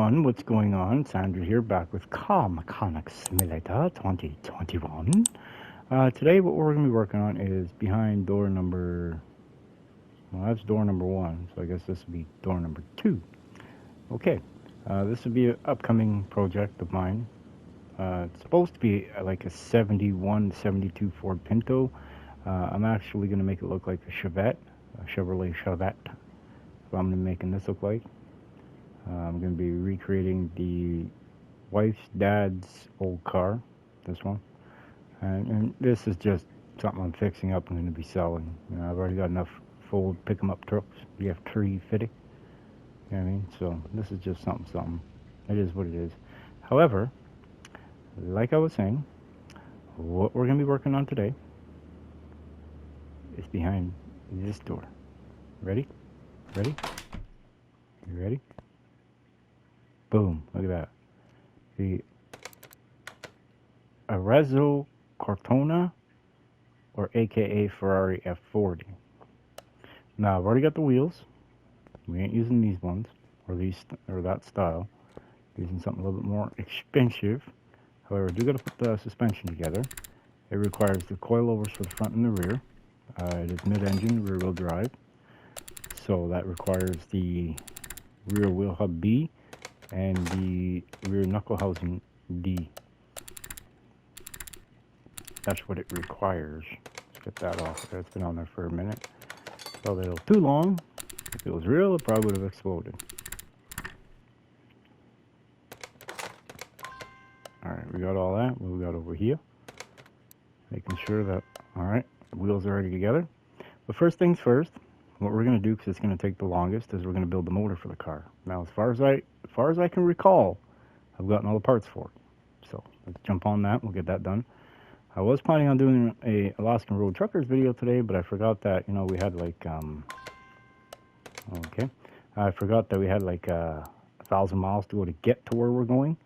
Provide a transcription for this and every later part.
everyone, what's going on? It's Andrew here, back with Car Mechanics Simulator 2021. Today what we're going to be working on is behind door number... Well, that's door number 1, so I guess this will be door number 2. Okay, this will be an upcoming project of mine. It's supposed to be like a 71, 72 Ford Pinto. I'm actually going to make it look like a Chevette, a Chevrolet Chevette. So I'm going to be making this look like. I'm going to be recreating the wife's dad's old car, this one. And this is just something I'm fixing up and going to be selling. You know, I've already got enough Ford pick-em-up trucks, the F-40. You know what I mean? So this is just something. It is what it is. However, like I was saying, what we're going to be working on today is behind this door. Ready? Ready? You ready? Boom, look at that. The Arezzo Cortona, or aka Ferrari F-40. Now I've already got the wheels. We ain't using these ones, or that style. Using something a little bit more expensive. However, I do got to put the suspension together. It requires the coilovers for the front and the rear. It is mid-engine, rear-wheel drive. So that requires the rear wheel hub B and the rear knuckle housing D. That's what it requires. Let's get that off there. It's been on there for a minute. So a little too long. If it was real, it probably would have exploded. Alright, we got all that. What we got over here? Making sure that, alright, the wheels are already together. But first things first, what we're going to do, because it's going to take the longest, is we're going to build the motor for the car. Now, as far as I can recall, I've gotten all the parts for it. So let's jump on that. We'll get that done. I was planning on doing a Alaskan Road Truckers video today, but I forgot that, you know, we had like, I forgot that we had like 1,000 miles to go to get to where we're going.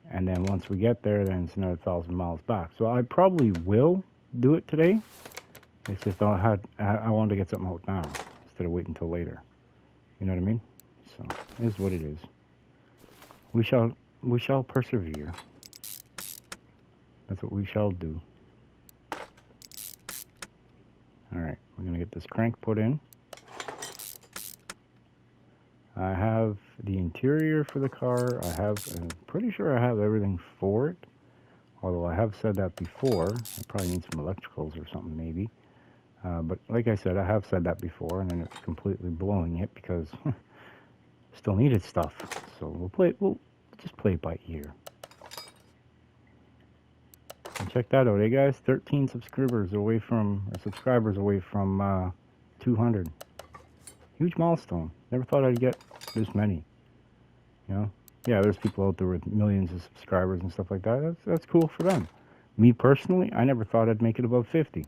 And then once we get there, then it's another 1,000 miles back. So I probably will do it today. It's just I wanted to get something out now instead of waiting until later. You know what I mean? So it is what it is. We shall persevere. That's what we shall do. Alright, we're gonna get this crank put in. I have the interior for the car. I'm pretty sure I have everything for it. Although I have said that before. I probably need some electricals or something maybe. But like I said, I have said that before, and then it's completely blowing it because still needed stuff. So we'll just play it by ear. And check that out, hey guys, 13 subscribers away from 200. Huge milestone. Never thought I'd get this many. You know? Yeah, there's people out there with millions of subscribers and stuff like that. That's cool for them. Me personally, I never thought I'd make it above 50.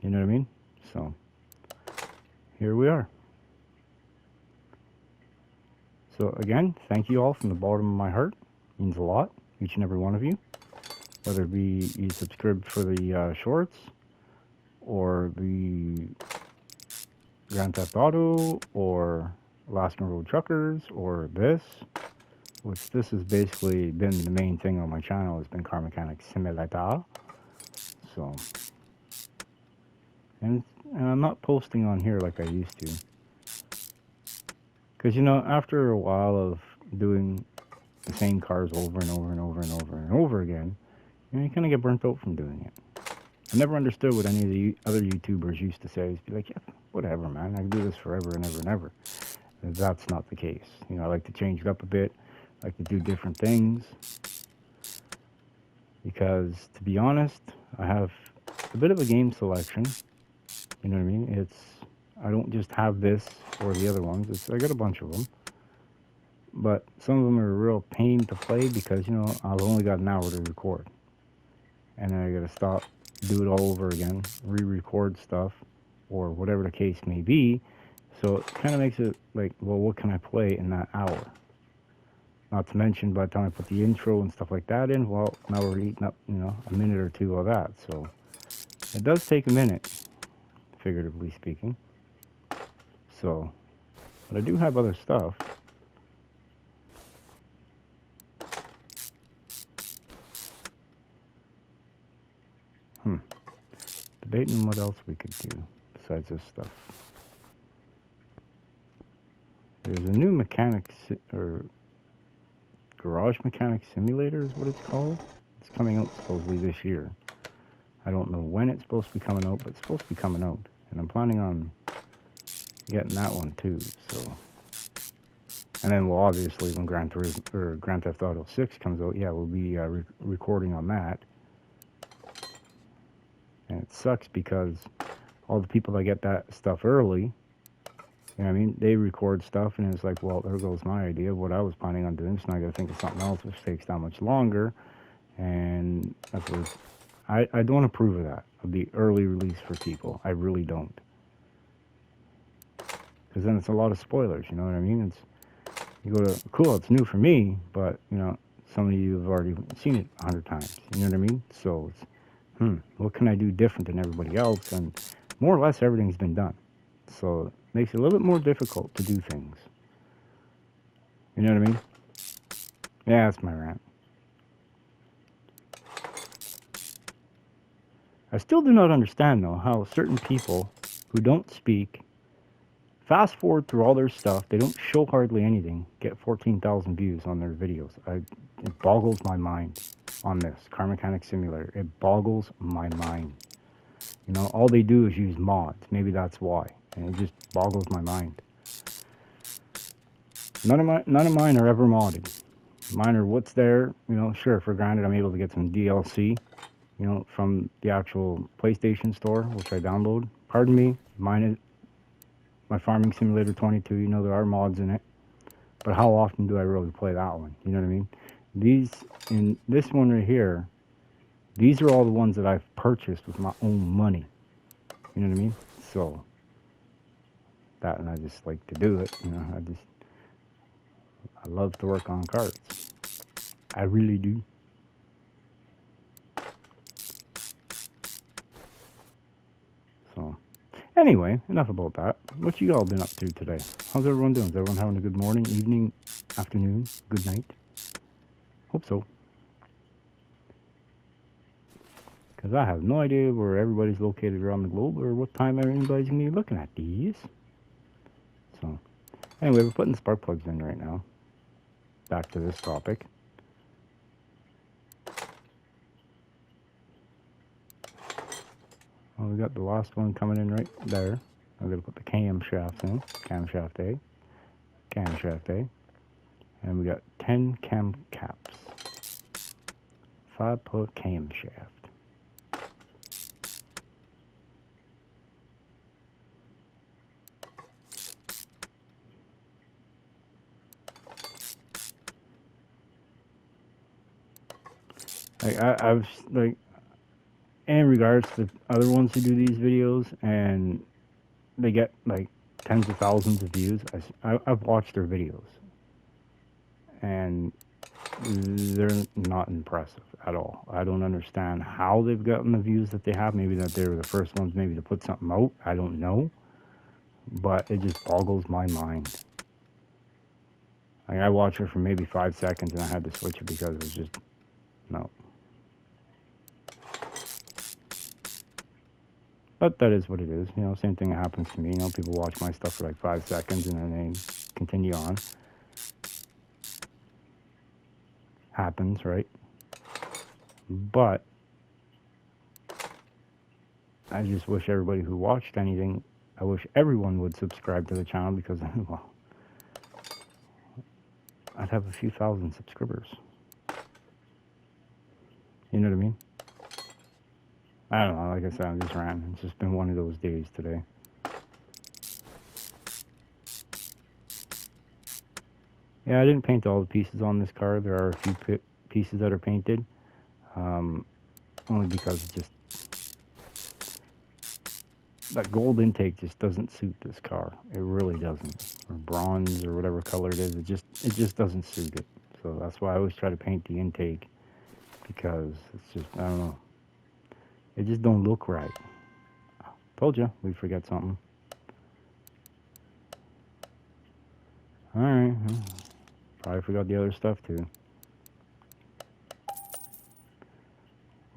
You know what I mean? So, here we are. So again, thank you all from the bottom of my heart. It means a lot, each and every one of you. Whether it be you subscribed for the shorts, or the Grand Theft Auto, or Alaskan Road Truckers, or this, which this has basically been the main thing on my channel, has been Car Mechanics Simulator. So, and I'm not posting on here like I used to. Because, you know, after a while of doing the same cars over and over and over and over and over again, you know, you kind of get burnt out from doing it. I never understood what any of the other YouTubers used to say. It's be like, yeah, whatever, man. I can do this forever and ever and ever. And that's not the case. You know, I like to change it up a bit. I like to do different things. Because, to be honest, I have a bit of a game selection. You know what I mean? I don't just have this or the other ones. I got a bunch of them. But some of them are a real pain to play because, you know, I've only got an hour to record. And then I gotta stop, do it all over again, re-record stuff, or whatever the case may be. So it kind of makes it like, well, what can I play in that hour? Not to mention, by the time I put the intro and stuff like that in, well, now we're eating up, you know, a minute or two of that. So it does take a minute, figuratively speaking. So, but I do have other stuff. Debating what else we could do besides this stuff. There's a new or garage mechanic simulator is what it's called. It's coming out supposedly this year. I don't know when it's supposed to be coming out, but it's supposed to be coming out. And I'm planning on getting that one too, so. And then we'll obviously, when Grand Theft Auto 6 comes out, yeah, we'll be recording on that. And it sucks because all the people that get that stuff early, you know what I mean, they record stuff, and it's like, well, there goes my idea of what I was planning on doing, so now I gotta think of something else which takes that much longer. And that's what I don't approve of that, of the early release for people. I really don't. Because then it's a lot of spoilers, you know what I mean? You go to, cool, it's new for me, but, you know, some of you have already seen it 100 times, you know what I mean? So it's, what can I do different than everybody else? And more or less everything's been done. So it makes it a little bit more difficult to do things. You know what I mean? Yeah, that's my rant. I still do not understand, though, how certain people who don't speak, fast forward through all their stuff, they don't show hardly anything, get 14,000 views on their videos. It boggles my mind on this Car Mechanic Simulator. It boggles my mind. You know, all they do is use mods. Maybe that's why. And it just boggles my mind. None of mine are ever modded. Mine are what's there. You know, sure, for granted, I'm able to get some DLC, you know, from the actual PlayStation Store, which I download. Pardon me, mine is my Farming Simulator 22. You know, there are mods in it. But how often do I really play that one? You know what I mean? In this one right here, these are all the ones that I've purchased with my own money. You know what I mean? So, that, and I just like to do it. You know, I love to work on cars. I really do. So, anyway, enough about that. What you all been up to today? How's everyone doing? Is everyone having a good morning, evening, afternoon, good night? Hope so. Because I have no idea where everybody's located around the globe or what time anybody's going to be looking at these. So, anyway, we're putting spark plugs in right now. Back to this topic. Well, we got the last one coming in right there. I'm going to put the camshafts in. Camshaft A. Camshaft A. And we got 10 cam caps. 5 per camshaft. Like I've like, in regards to other ones who do these videos and they get like tens of thousands of views, I've watched their videos and they're not impressive at all. I don't understand how they've gotten the views that they have. Maybe that they were the first ones maybe to put something out. I don't know, but it just boggles my mind. Like I watched it for maybe 5 seconds and I had to switch it because it was just no. But that is what it is. You know, same thing happens to me. You know, people watch my stuff for like 5 seconds and then they continue on. Happens, right? But I just wish everybody who watched anything, I wish everyone would subscribe to the channel because, well, I'd have a few thousand subscribers. You know what I mean? I don't know, like I said, I'm just ranting. It's just been one of those days today. Yeah, I didn't paint all the pieces on this car. There are a few pieces that are painted. Only because it just... that gold intake just doesn't suit this car. It really doesn't. Or bronze or whatever color it is. It just doesn't suit it. So that's why I always try to paint the intake. Because it's just, I don't know. It just don't look right. Told you, we'd forget something. Alright. Probably forgot the other stuff too.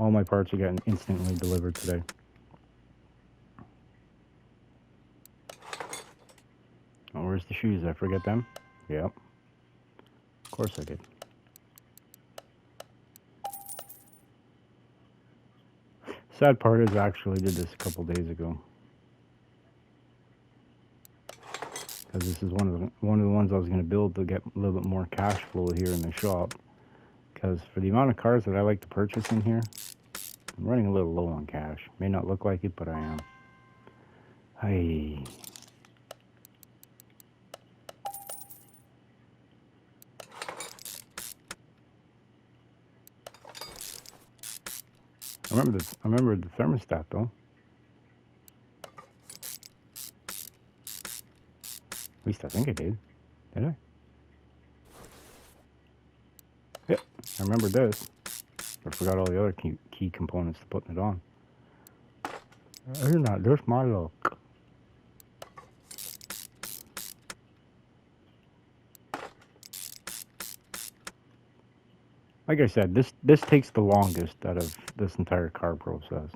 All my parts are getting instantly delivered today. Oh, where's the shoes? I forget them? Yep. Of course I did. Sad part is I actually did this a couple days ago. Because this is one of the ones I was going to build to get a little bit more cash flow here in the shop. Because for the amount of cars that I like to purchase in here, I'm running a little low on cash. May not look like it, but I am. Hey. I remember the thermostat though. At least I think I did. Did I? Yep, I remember this. I forgot all the other key components to putting it on. You're not just my luck. Like I said, this takes the longest out of this entire car process.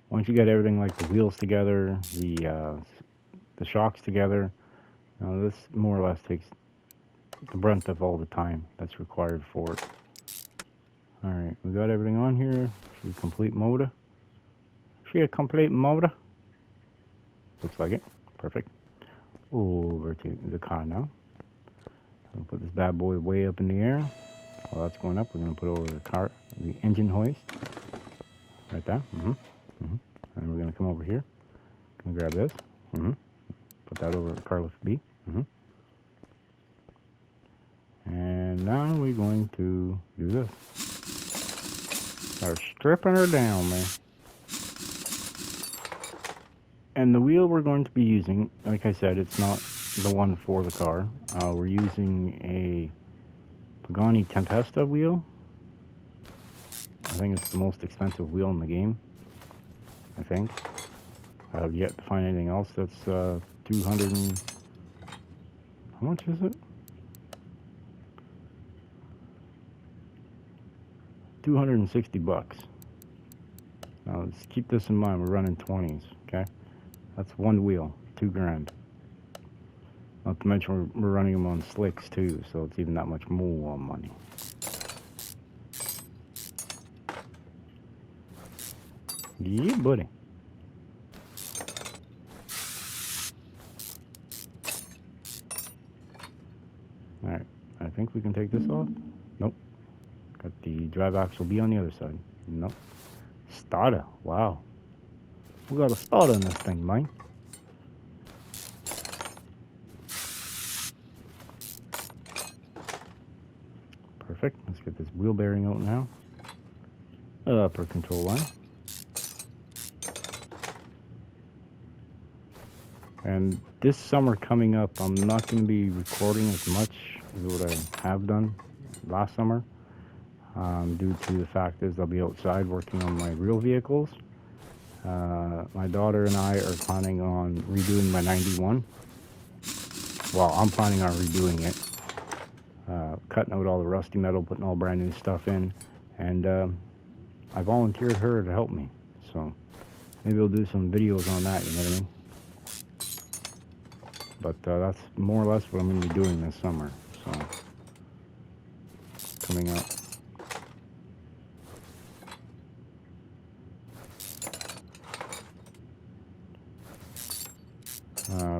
Once you get everything like the wheels together, the shocks together, this more or less takes the brunt of all the time that's required for it. Alright, we got everything on here. Should we complete motor? Should we complete motor? Looks like it. Perfect. Over to the car now. I'll put this bad boy way up in the air. While that's going up, we're going to put over the engine hoist. Right there. And we're going to come over here. Going to grab this. Put that over the car lift B. And now we're going to do this. Start stripping her down, man. And the wheel we're going to be using, like I said, it's not the one for the car. We're using a Pagani Tempesta wheel. I think it's the most expensive wheel in the game. I think. I've yet to find anything else that's 200 and... How much is it? 260 bucks. Now let's keep this in mind. We're running 20s, okay? That's one wheel, $2,000. Not to mention we're running them on slicks too, so it's even that much more money. Yeah, buddy. Alright, I think we can take this off. Nope. Got the drive axle B on the other side. Nope. Starter. Wow. We got a starter in this thing, man. Perfect. Let's get this wheel bearing out now. Upper control line. And this summer coming up, I'm not going to be recording as much as what I have done last summer. Due to the fact is I'll be outside working on my real vehicles. My daughter and I are planning on redoing my 91. Well, I'm planning on redoing it. Cutting out all the rusty metal, putting all brand new stuff in. And I volunteered her to help me. So maybe we'll do some videos on that, you know what I mean? But that's more or less what I'm going to be doing this summer. So, coming up.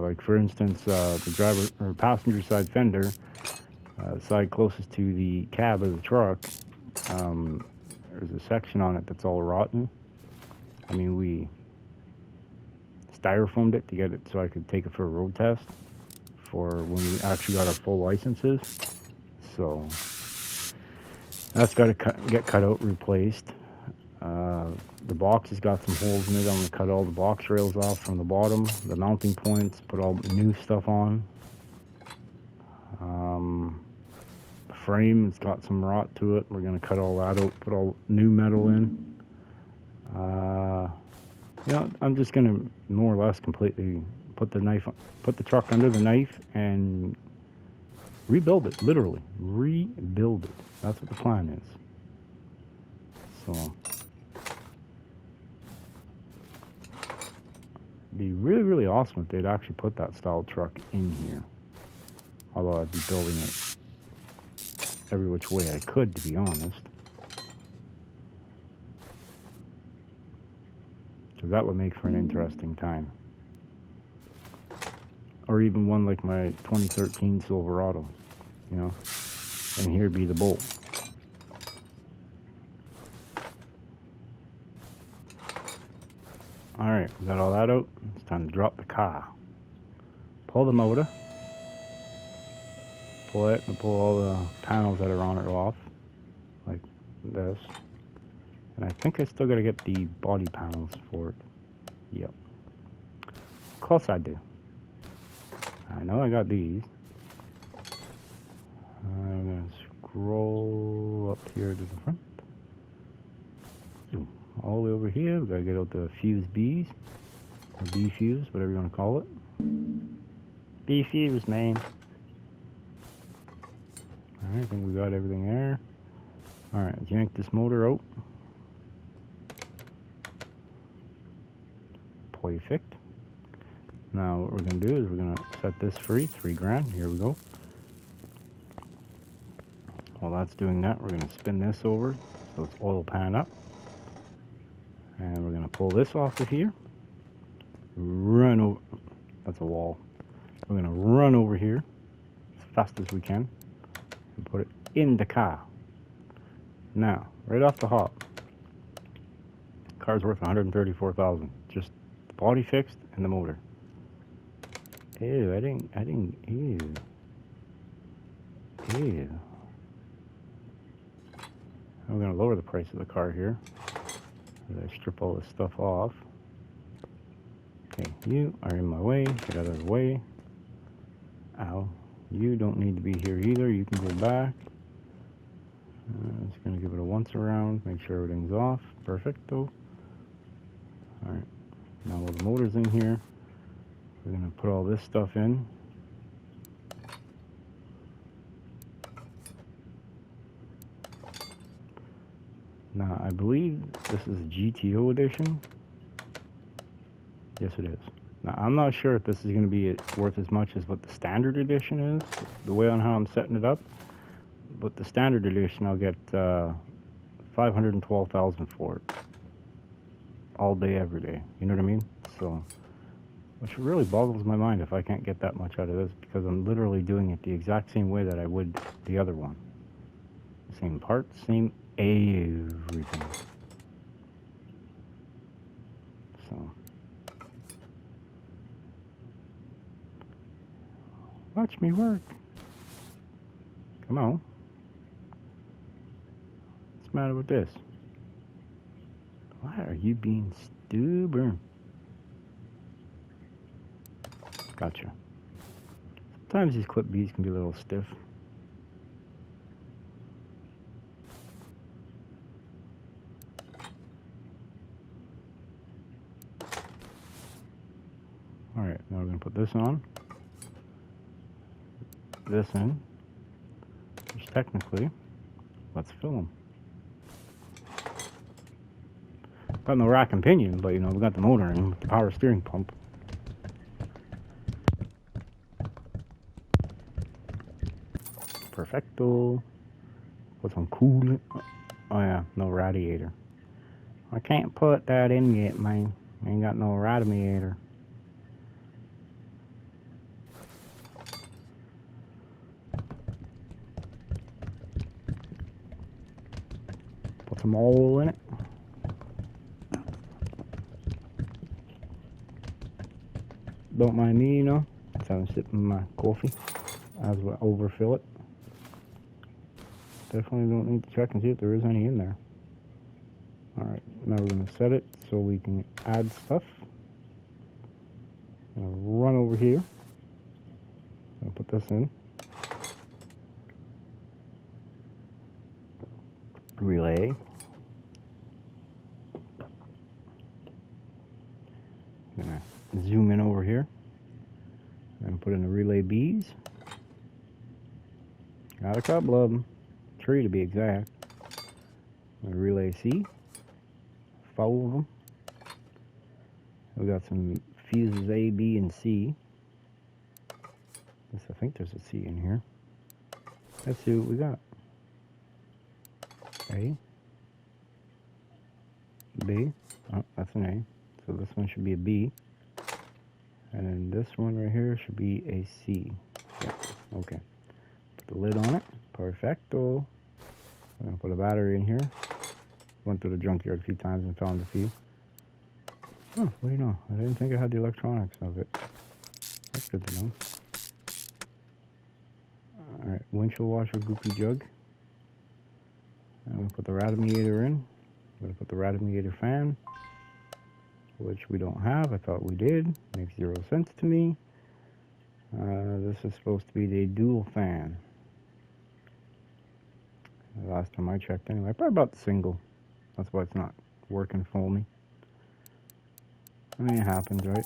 Like for instance, the driver or passenger side fender, side closest to the cab of the truck, there's a section on it that's all rotten. I mean, we styrofoamed it to get it so I could take it for a road test for when we actually got our full licenses. So that's got to get cut out, replaced. The box has got some holes in it. I'm going to cut all the box rails off from the bottom, the mounting points, put all new stuff on. The frame, it's got some rot to it. We're going to cut all that out, put all new metal in. I'm just going to more or less completely put the truck under the knife and rebuild it, literally. Rebuild it. That's what the plan is. So, be really, really awesome if they'd actually put that style truck in here. Although I'd be building it every which way I could, to be honest. Because that would make for an interesting time. Or even one like my 2013 Silverado, you know, and here be the bolt. Alright, we got all that out. It's time to drop the car. Pull the motor. Pull it and pull all the panels that are on it off. Like this. And I think I still gotta get the body panels for it. Yep. Of course I do. I know I got these. I'm gonna scroll up here to the front. All the way over here, we gotta get out the fuse B's. Or B fuse, whatever you wanna call it. B fuse, man. Alright, I think we got everything there. Alright, let's yank this motor out. Perfect. Now what we're going to do is we're going to set this free, $3,000. Here we go. While that's doing that, we're going to spin this over so it's oil pan up. And we're going to pull this off of here. Run over. That's a wall. We're going to run over here as fast as we can and put it in the car. Now, right off the hop, the car's worth $134,000. Just the body fixed and the motor. Ew, I didn't, ew. Ew. I'm gonna lower the price of the car here as I strip all this stuff off. Okay, you are in my way, get out of the way. Ow. You don't need to be here either, you can go back. Just gonna give it a once around, make sure everything's off. Perfecto. Alright, now while the motor's in here, we're going to put all this stuff in. Now, I believe this is a GTO edition. Yes, it is. Now, I'm not sure if this is going to be worth as much as what the standard edition is, the way on how I'm setting it up. But the standard edition, I'll get $512,000 for it. All day, every day. You know what I mean? So, which really boggles my mind if I can't get that much out of this, because I'm literally doing it the exact same way that I would the other one. Same parts, same everything. So, watch me work. Come on. What's the matter with this? Why are you being stubborn? Gotcha. Sometimes these clip B's can be a little stiff. Alright, now we're going to put this on. This in. Which technically, let's fill them. Got no rack and pinion, but you know, we got the motor and the power steering pump. Perfecto. Put some coolant. Oh yeah, no radiator. I can't put that in yet, man. Ain't got no radiator. Put some oil in it. Don't mind me, you know. So I'm sipping my coffee as we overfill it. Definitely don't need to check and see if there is any in there. Alright, now we're going to set it so we can add stuff. I'm going to run over here. I'll put this in. Relay. I'm going to zoom in over here. And put in the relay B's. Got a couple of them. 3 to be exact. Relay C. 4 of them. We got some fuses A, B, and C. Yes, I think there's a C in here. Let's see what we got. A. B. Oh, that's an A. So this one should be a B. And then this one right here should be a C. Yeah, okay. Put the lid on it. Perfecto. I'm going to put a battery in here. Went through the junkyard a few times and found a few. Oh, what do you know? I didn't think I had the electronics of it. That's good to know. Alright, windshield washer goopy jug. I'm going to put the radiator in. I'm going to put the radiator fan, which we don't have. I thought we did. Makes 0 sense to me. This is supposed to be the dual fan. The last time I checked anyway. I probably bought the single. That's why it's not working for me. I mean, it happens, right?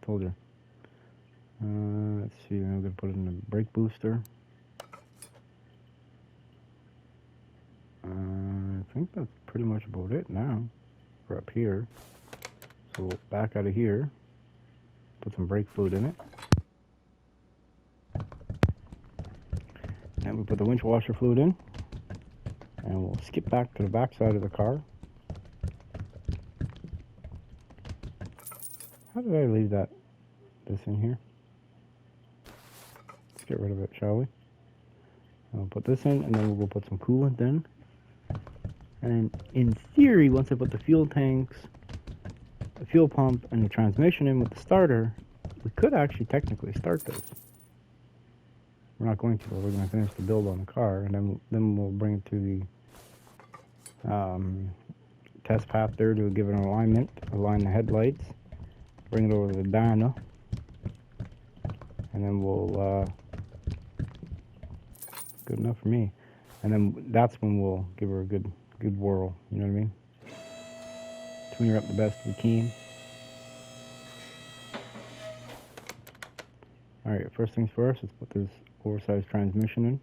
Told you. Let's see, I'm going to put it in the brake booster. I think that's pretty much about it now. We're up here. So we'll back out of here. Put some brake fluid in it. And we put the winch washer fluid in. And we'll skip back to the back side of the car. How did I leave this in here? Let's get rid of it, shall we? I'll put this in, and then we'll go put some coolant in. And in theory, once I put the fuel tanks, the fuel pump, and the transmission in with the starter, we could actually technically start this. We're not going to, but we're going to finish the build on the car, and then we'll bring it to the test path there to give it an alignment, align the headlights, bring it over to the dyno, and then we'll, good enough for me, and then that's when we'll give her a good whirl, you know what I mean? Tune her up the best we can. Alright, first things first, let's put this oversized transmission in.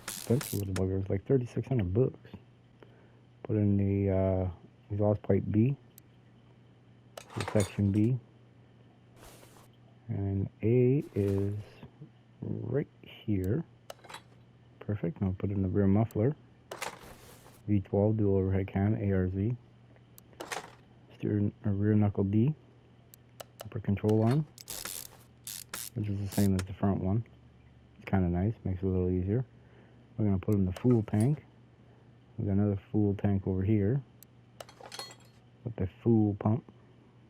Expensive little bugger, it's like 3,600 bucks. Put in the exhaust pipe B, the section B, and A is right here. Perfect. Now put in the rear muffler, V12 dual overhead cam, ARZ, steering rear knuckle D, upper control arm, which is the same as the front one. It's kind of nice, makes it a little easier. We're going to put in the fuel tank. We've got another fuel tank over here with the fuel pump,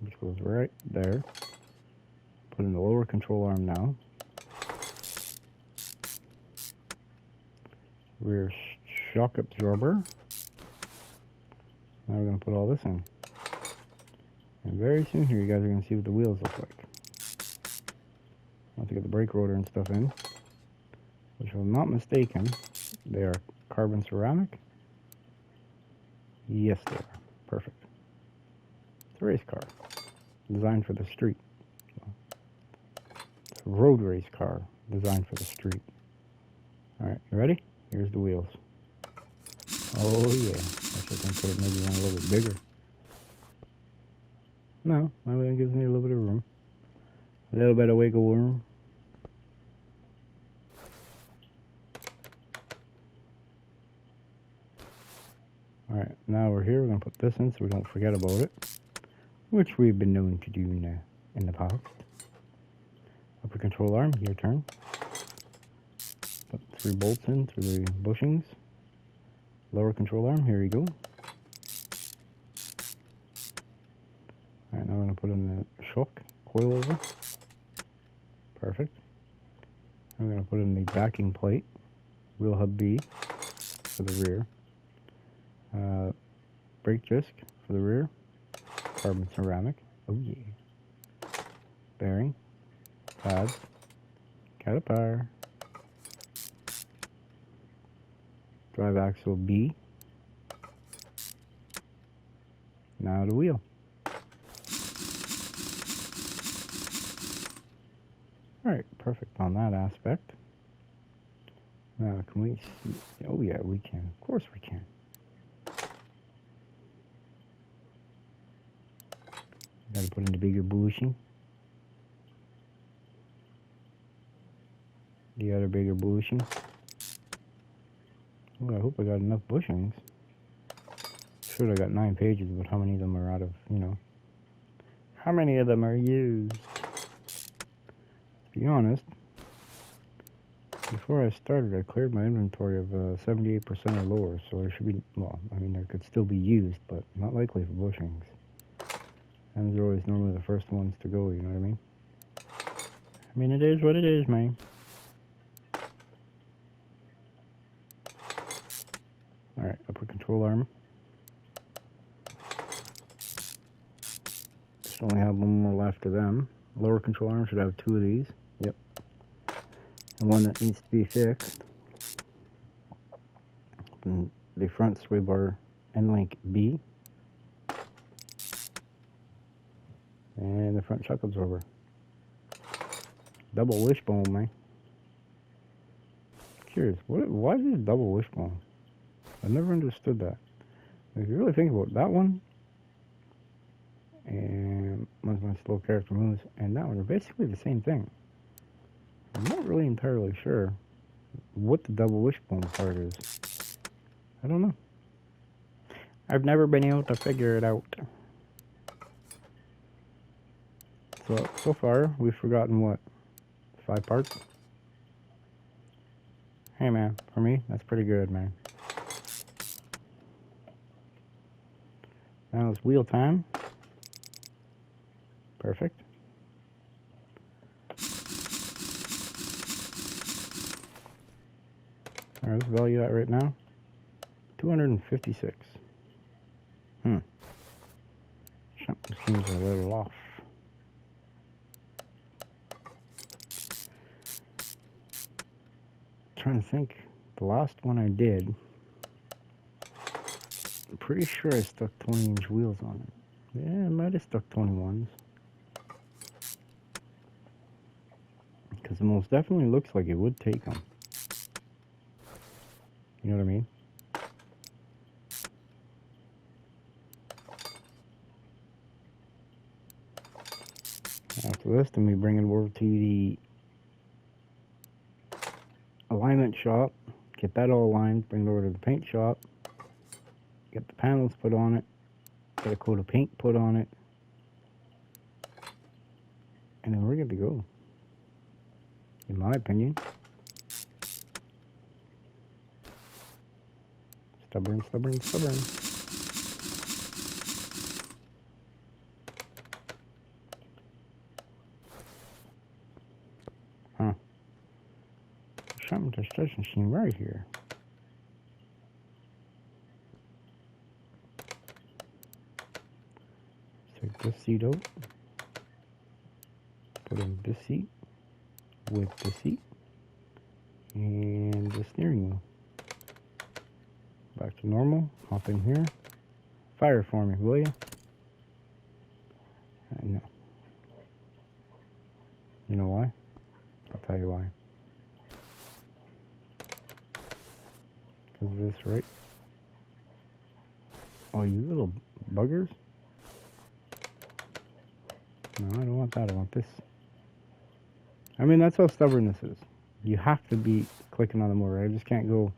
which goes right there. Put in the lower control arm now. Rear shock absorber. Now we're going to put all this in. And very soon here you guys are going to see what the wheels look like. Once I get the brake rotor and stuff in, which if I'm not mistaken, they are carbon ceramic. Yes, they are. Perfect. It's a race car, designed for the street. It's a road race car, designed for the street. Alright, you ready? Here's the wheels. Oh yeah, I should think put it maybe one a little bit bigger. No, that gives me a little bit of room. A little bit of wiggle room. Alright, now we're here. We're going to put this in so we don't forget about it, which we've been known to do in the past. Upper control arm, your turn. Put 3 bolts in through the bushings. Lower control arm, here you go. Alright, now we're going to put in the shock coilover. Perfect. I'm going to put in the backing plate, wheel hub B for the rear. Brake disc for the rear, carbon ceramic, oh yeah, bearing, pads, caliper, drive axle B, now the wheel. Alright, perfect on that aspect. Now can we see? Oh yeah, we can, of course we can. Gotta put in the bigger bushing. The other bigger bushing. Oh, I hope I got enough bushings. Sure, I got 9 pages, but how many of them are out of, you know, how many of them are used? To be honest, before I started, I cleared my inventory of 78% or lower, so there should be, well, I mean, there could still be used, but not likely for bushings. And they're always normally the first ones to go, you know what I mean? I mean, it is what it is, man. Alright, upper control arm. Just only have one more left of them. Lower control arm should have 2 of these. Yep. And one that needs to be fixed. And the front sway bar end link B. And the front shock absorber. Double wishbone, man. Curious, why is it double wishbone? I never understood that. If you really think about it, that one, and once my slow character moves, and that one are basically the same thing. I'm not really entirely sure what the double wishbone part is. I don't know. I've never been able to figure it out. So far, we've forgotten what? 5 parts? Hey man, for me, that's pretty good, man. Now it's wheel time. Perfect. Alright, what's the value at right now? 256. Something seems a little off. Trying to think. The last one I did, I'm pretty sure I stuck 20-inch wheels on it. Yeah, I might have stuck 21s. Because it most definitely looks like it would take them. You know what I mean? After this, then we bring it over to the alignment shop, get that all aligned, bring it over to the paint shop, get the panels put on it, get a coat of paint put on it, and then we're good to go, in my opinion. Stubborn, stubborn, stubborn. Huh. Something just doesn't seem right here. Take this seat out. Put in this seat with the seat and the steering wheel. Back to normal. Hop in here. Fire for me, will you? No. You know why? I'll tell you why. Because of this, right? Oh, you little buggers. No, I don't want that. I want this. I mean, that's how stubborn this is. You have to be clicking on the motor. I just can't go,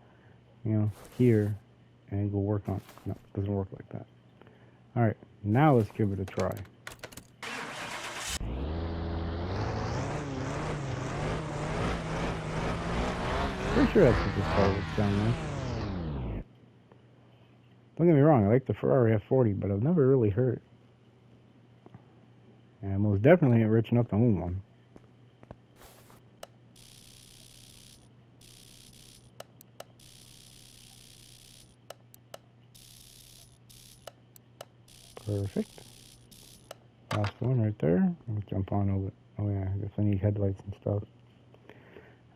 you know, here and go work on it. No, it doesn't work like that. Alright, now let's give it a try. Pretty sure that's what this car looks down like. Don't get me wrong, I like the Ferrari F-40, but I've never really heard it. And I'm most definitely ain't rich enough to own one. Perfect. Last one right there. Let's jump on over. Oh yeah, I guess I need headlights and stuff.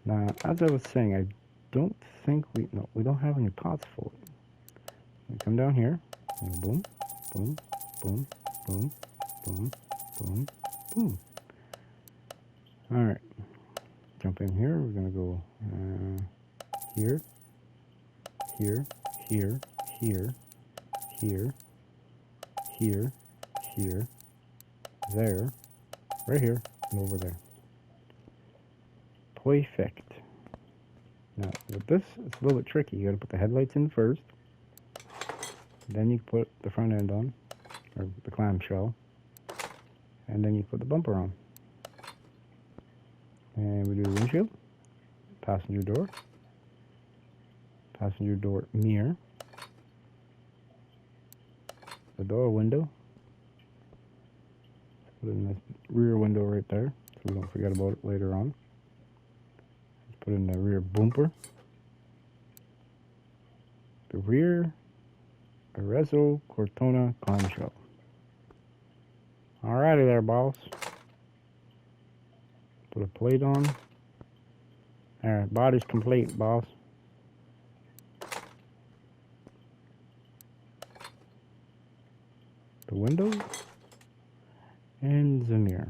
Now, as I was saying, I don't think we don't have any pots for it. We come down here, and boom, boom, boom, boom, boom, boom, boom. Alright, jump in here, we're gonna go here, here, here, here, here, here, here, there, right here, and over there. Perfect. Now, with this, it's a little bit tricky. You gotta put the headlights in first. Then you put the front end on, or the clamshell. And then you put the bumper on. And we do the windshield, passenger door mirror, the door window. Put in this rear window right there, so we don't forget about it later on. Put in the rear bumper, the rear Arezzo Cortona clamshell. Alrighty there, boss. Put a plate on. Alright, body's complete, boss. The window and the mirror.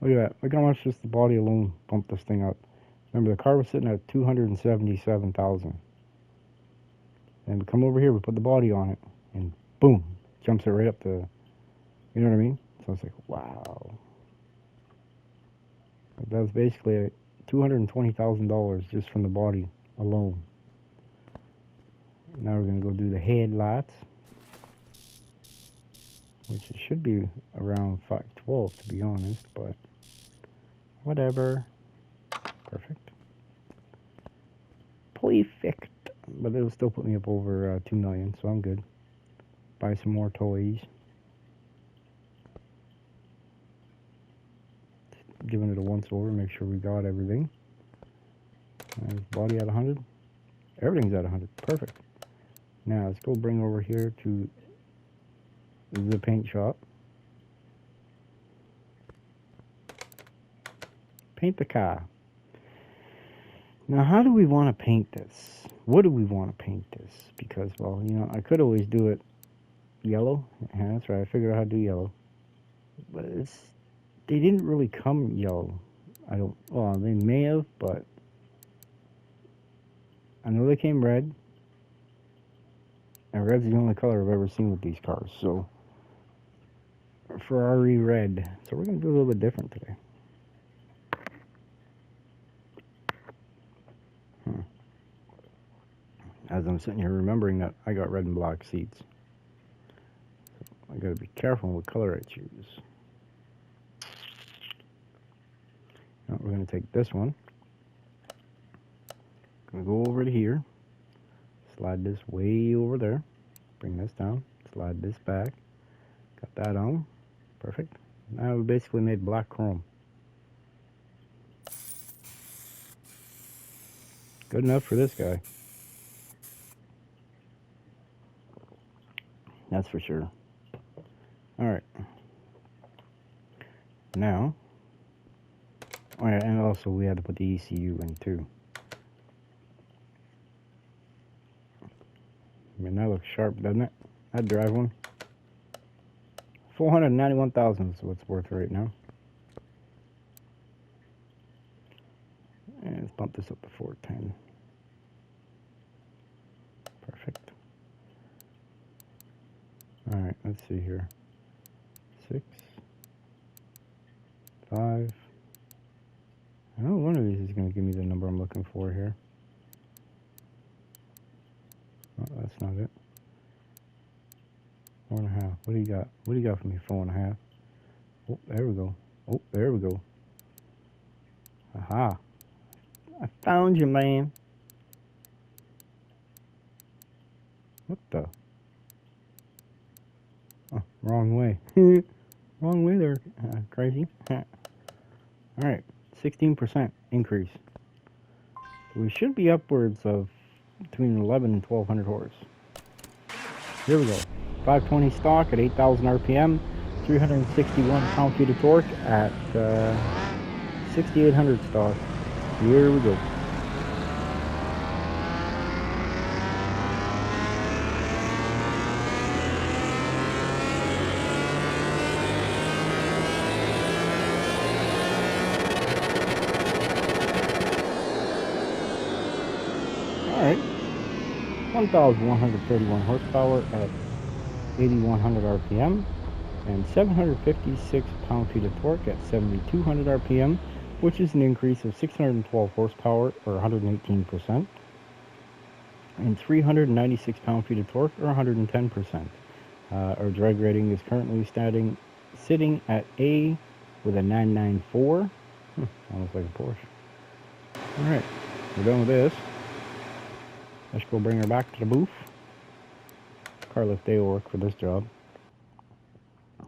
Look at that. Look how much just the body alone bumped this thing up. Remember, the car was sitting at $277,000. And we come over here, we put the body on it, and boom, jumps it right up to, you know what I mean? So it's like, wow. That was basically $220,000 just from the body alone. Now we're going to go do the headlights, which it should be around 512 to be honest, but whatever. Perfect. Perfect. But it'll still put me up over 2 million, so I'm good. Buy some more toys. Giving it a once over, make sure we got everything. Body at 100. Everything's at 100. Perfect. Now let's go bring over here to the paint shop. Paint the car. Now, how do we want to paint this? What do we want to paint this? Because, well, you know, I could always do it yellow. Yeah, that's right. I figured out how to do yellow. But they didn't really come yellow. Well, they may have, but I know they came red. And red's the only color I've ever seen with these cars. So, Ferrari red. So we're going to do a little bit different today. As I'm sitting here remembering that I got red and black seats. So I got to be careful what color I choose. Now we're going to take this one. Going to go over to here. Slide this way over there. Bring this down. Slide this back. Got that on. Perfect. Now we basically made black chrome. Good enough for this guy. That's for sure. Alright. Now. Oh yeah, and also we had to put the ECU in too. I mean, that looks sharp, doesn't it? I'd drive one. 491,000 is what it's worth right now. And let's bump this up to 410. Perfect. Alright, let's see here. 6, 5. I know one of these is going to give me the number I'm looking for here. Oh, that's not it. 4.5. What do you got? What do you got for me? 4.5. Oh, there we go. Oh, there we go. Aha. I found you, man. What the? Oh, wrong way. Wrong way there, crazy. Alright, 16% increase. So we should be upwards of between 11 and 1200 horse. Here we go. 520 stock at 8,000 RPM, 361 pound-feet of torque at 6,800 stock. Here we go. Alright, 1,131 horsepower at 8,100 RPM, and 756 pound-feet of torque at 7,200 RPM, which is an increase of 612 horsepower, or 118%, and 396 pound-feet of torque, or 110%. Our drag rating is currently sitting at A with a 994. Almost like a Porsche. Alright, we're done with this. Let's go bring her back to the booth. Car lift day will work for this job.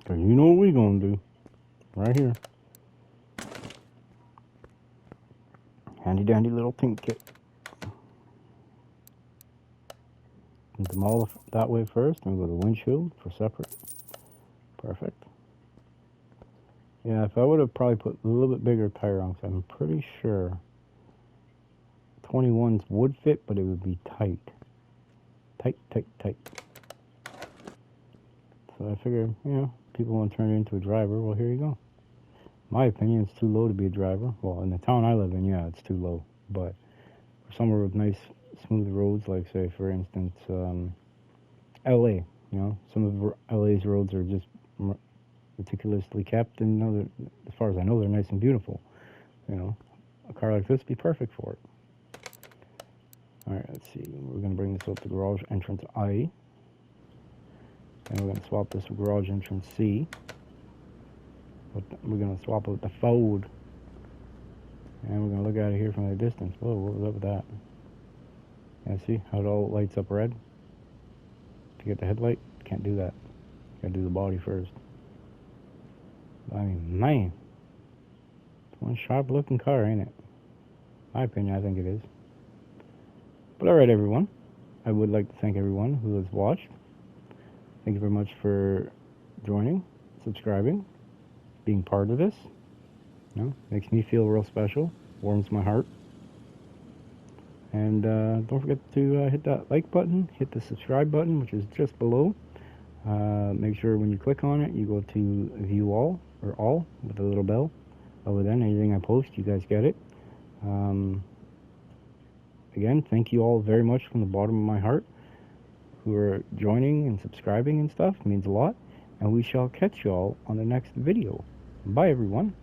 Cause you know what we're gonna do. Right here. Handy dandy little tint kit. Put them all that way first, and go to the windshield for separate. Perfect. Yeah, if I would have probably put a little bit bigger tire on, because I'm pretty sure 21s would fit, but it would be tight. Tight. So I figured, you know, people want to turn it into a driver. Well, here you go. My opinion, it's too low to be a driver. Well, in the town I live in, yeah, it's too low. But for somewhere with nice, smooth roads, like, say, for instance, LA, you know, some of LA's roads are just meticulously kept, and, you know, as far as I know, they're nice and beautiful. You know, a car like this would be perfect for it. Alright, let's see. We're going to bring this up to garage entrance I. And we're going to swap this with garage entrance C. We're going to swap it with the Ford. And we're going to look at it here from a distance. Whoa, what was up with that? Yeah, see how it all lights up red? To get the headlight, can't do that. Gotta do the body first. I mean, man. It's one sharp looking car, ain't it? My opinion, I think it is. But alright, everyone. I would like to thank everyone who has watched. Thank you very much for joining, subscribing, being part of this. You know, makes me feel real special, warms my heart. And don't forget to hit that like button, hit the subscribe button, which is just below. Make sure when you click on it, you go to view all, or all, with a little bell. Other than anything I post, you guys get it. Again, thank you all very much from the bottom of my heart who are joining and subscribing and stuff. It means a lot. And we shall catch you all on the next video. Bye, everyone.